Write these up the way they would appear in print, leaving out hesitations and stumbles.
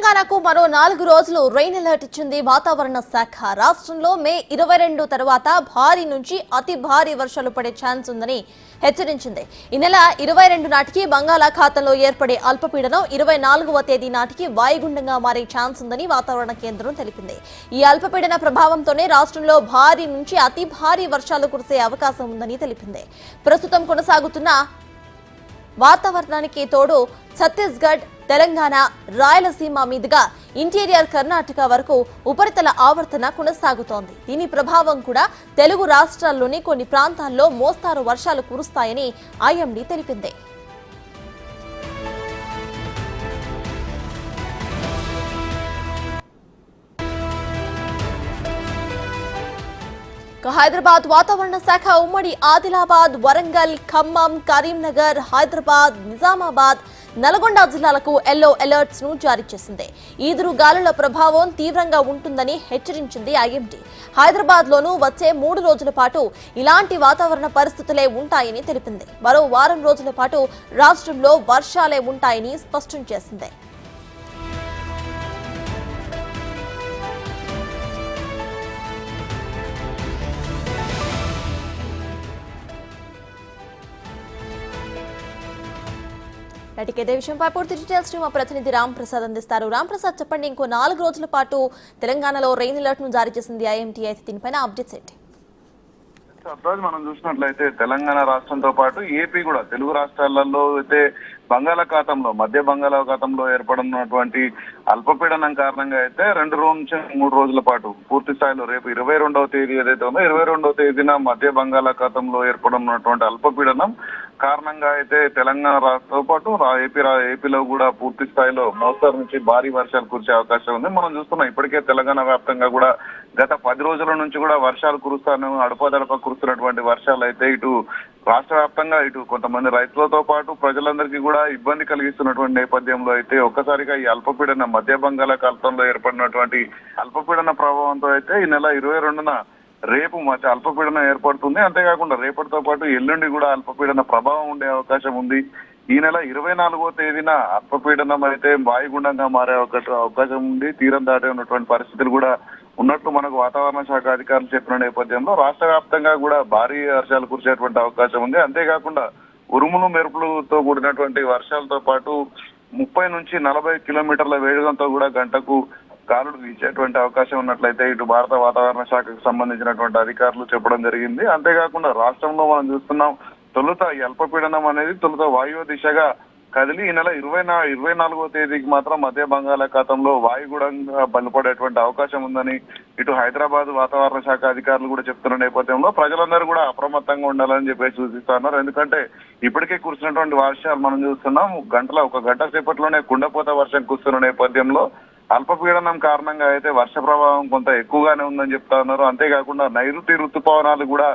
తెలంగాణకు మరో 4 రోజులు రెయిన్ అలర్ట్ ఇచ్చింది వాతావరణ శాఖ. రాష్ట్రంలో మే 22 తర్వాత భారీ నుంచి అతి భారీ వర్షాలు పడే ఛాన్స్ ఉందని హెచ్చరించింది. ఈ నెల 22 నాటికి బంగాళాఖాతంలో ఏర్పడే అల్పపీడనం 24వ తేదీ నాటికి వాయుగుండంగా మారే ఛాన్స్ ఉందని వాతావరణ కేంద్రం తెలిపింది. ఈ అల్పపీడన ప్రభావంతోనే రాష్ట్రంలో భారీ నుంచి అతి భారీ వర్షాలు కురిసే అవకాశం ఉందని తెలిపింది. ప్రస్తుతం కొనసాగుతున్న వాతావరణానికి తోడు ఛత్తీస్గఢ్, తెలంగాణ, రాయలసీమ మీదుగా ఇంటీరియర్ కర్ణాటక వరకు ఉపరితల ఆవర్తన కొనసాగుతోంది. దీని ప్రభావం కూడా తెలుగు రాష్ట్రాల్లోని కొన్ని ప్రాంతాల్లో మోస్తారు వర్షాలు కురుస్తాయని ఐఎండీ తెలిపింది. హైదరాబాద్ వాతావరణ శాఖ ఉమ్మడి ఆదిలాబాద్, వరంగల్, ఖమ్మం, కరీంనగర్, హైదరాబాద్, నిజామాబాద్, నల్గొండ జిల్లాలకు ఎల్లో అలర్ట్స్ ను జారీ చేసింది. ఈదురు గాలుల ప్రభావం తీవ్రంగా ఉంటుందని హెచ్చరించింది ఐఎండీ. హైదరాబాద్ లోనూ వచ్చే 3 రోజుల పాటు ఇలాంటి వాతావరణ పరిస్థితులే ఉంటాయని తెలిపింది. మరో వారం రోజుల పాటు రాష్ట్రంలో వర్షాలే ఉంటాయని స్పష్టం చేసింది. ఇదే విషయంపై పూర్తి డీటెయిల్స్ మా ప్రతినిధి రామ్ ప్రసాద్ అందిస్తారు. రామ్ ప్రసాద్, చెప్పండి, ఇంకో 4 రోజుల పాటు తెలంగాణలో రెయిన్ అలర్ట్ ను జారీ చేసింది ఐఎండీ. అయితే దీనిపైన అప్డేట్స్ ఏంటి? మనం చూసినట్లయితే తెలంగాణ రాష్ట్రంతో పాటు ఏపీ కూడా తెలుగు రాష్ట్రాలలో అయితే బంగాళాఖాతంలో మధ్య బంగాళాఖాతంలో ఏర్పడినటువంటి అల్పపీడనం కారణంగా అయితే 2 నుంచి 3 రోజుల పాటు పూర్తి స్థాయిలో రేపు 22వ తేదీ ఏదైతే ఉందో 22వ తేదీన మధ్య బంగాళాఖాతంలో ఏర్పడినటువంటి అల్పపీడనం కారణంగా అయితే తెలంగాణ రాష్ట్రంతో పాటు ఏపీలో కూడా పూర్తి స్థాయిలో మోస్తరు నుంచి భారీ వర్షాలు కురిసే అవకాశం ఉంది. మనం చూస్తున్నాం ఇప్పటికే తెలంగాణ వ్యాప్తంగా కూడా గత 10 రోజుల నుంచి కూడా వర్షాలు కురుస్తాను అడపదడప కురుస్తున్నటువంటి వర్షాలు అయితే ఇటు రాష్ట్ర వ్యాప్తంగా ఇటు కొంతమంది రైతులతో పాటు ప్రజలందరికీ కూడా ఇబ్బంది కలిగిస్తున్నటువంటి నేపథ్యంలో అయితే ఒక్కసారిగా ఈ అల్పపీడన మధ్య బంగాళాఖాతంలో ఏర్పడినటువంటి అల్పపీడన ప్రభావంతో అయితే ఈ నెల 22న రేపు అల్పపీడనం ఏర్పడుతుంది. అంతేకాకుండా రేపటితో పాటు ఎల్లుండి కూడా అల్పపీడన ప్రభావం ఉండే అవకాశం ఉంది. ఈ నెల 24వ తేదీన అల్పపీడనం అయితే వాయుగుండంగా మారే అవకాశం ఉంది. తీరం దాటే ఉన్నటువంటి పరిస్థితులు కూడా ఉన్నట్లు మనకు వాతావరణ శాఖ అధికారులు చెప్పిన నేపథ్యంలో రాష్ట్ర వ్యాప్తంగా కూడా భారీ వర్షాలు కురిసేటువంటి అవకాశం ఉంది. అంతేకాకుండా ఉరుములు మెరుపులతో కూడినటువంటి వర్షాలతో పాటు 30 నుంచి 40 కిలోమీటర్ల వేగంతో కూడా గంటకు గాలులు వీచేటువంటి అవకాశం ఉన్నట్లయితే ఇటు భారత వాతావరణ శాఖకు సంబంధించినటువంటి అధికారులు చెప్పడం జరిగింది. అంతేకాకుండా రాష్ట్రంలో మనం చూస్తున్నాం తొలుత ఈ అల్పపీడనం అనేది తొలుత వాయువ్య దిశగా కదిలి ఈ నెల 24వ తేదీకి మాత్రం మధ్య బంగాళాఖాతంలో వాయుగుండంగా బలపడేటువంటి అవకాశం ఉందని ఇటు హైదరాబాద్ వాతావరణ శాఖ అధికారులు కూడా చెప్తున్న నేపథ్యంలో ప్రజలందరూ కూడా అప్రమత్తంగా ఉండాలని చెప్పి సూచిస్తున్నారు. ఎందుకంటే ఇప్పటికే కురిసినటువంటి వర్షాలు మనం చూస్తున్నాం ఒక గంట సేపట్లోనే కుండపోత వర్షం కురుస్తున్న నేపథ్యంలో అల్పపీడనం కారణంగా అయితే వర్ష ప్రభావం కొంత ఎక్కువగానే ఉందని చెప్తా ఉన్నారు. అంతేకాకుండా నైరుతి ఋతుపవనాలు కూడా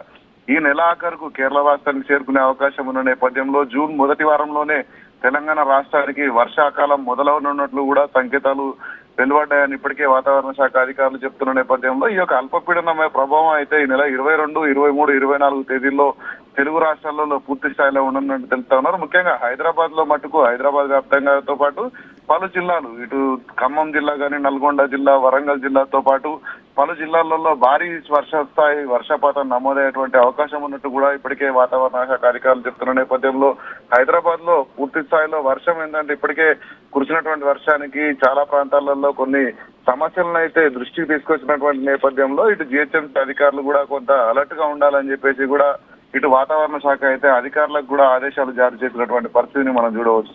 ఈ నెల ఆఖరుకు కేరళ రాష్ట్రానికి చేరుకునే అవకాశం ఉన్న నేపథ్యంలో జూన్ మొదటి వారంలోనే తెలంగాణ రాష్ట్రానికి వర్షాకాలం మొదలవనున్నట్లు కూడా సంకేతాలు వెలువడ్డాయని ఇప్పటికే వాతావరణ శాఖ అధికారులు చెప్తున్న నేపథ్యంలో ఈ యొక్క అల్పపీడనం ప్రభావం అయితే ఈ నెల 22, 23, 24 తేదీల్లో తెలుగు రాష్ట్రాలలో పూర్తి స్థాయిలో ఉండనున్నట్టు తెలుస్తా ఉన్నారు. ముఖ్యంగా హైదరాబాద్ లో మటుకు హైదరాబాద్ వ్యాప్తంగాతో పాటు పలు జిల్లాలు ఇటు ఖమ్మం జిల్లా కానీ, నల్గొండ జిల్లా, వరంగల్ జిల్లాతో పాటు పలు జిల్లాలలో భారీ వర్షపాతం నమోదయ్యేటువంటి అవకాశం ఉన్నట్టు కూడా ఇప్పటికే వాతావరణ శాఖ అధికారులు చెప్తున్న నేపథ్యంలో హైదరాబాద్ లో పూర్తి స్థాయిలో వర్షం ఏంటంటే ఇప్పటికే కురిసినటువంటి వర్షానికి చాలా ప్రాంతాలలో కొన్ని సమస్యలను అయితే దృష్టికి తీసుకొచ్చినటువంటి నేపథ్యంలో ఇటు జిహెచ్ఎంసీ అధికారులు కూడా కొంత అలర్ట్ గా ఉండాలని చెప్పేసి కూడా ఇటు వాతావరణ శాఖ అయితే అధికారులకు కూడా ఆదేశాలు జారీ చేసినటువంటి పరిస్థితిని మనం చూడవచ్చు.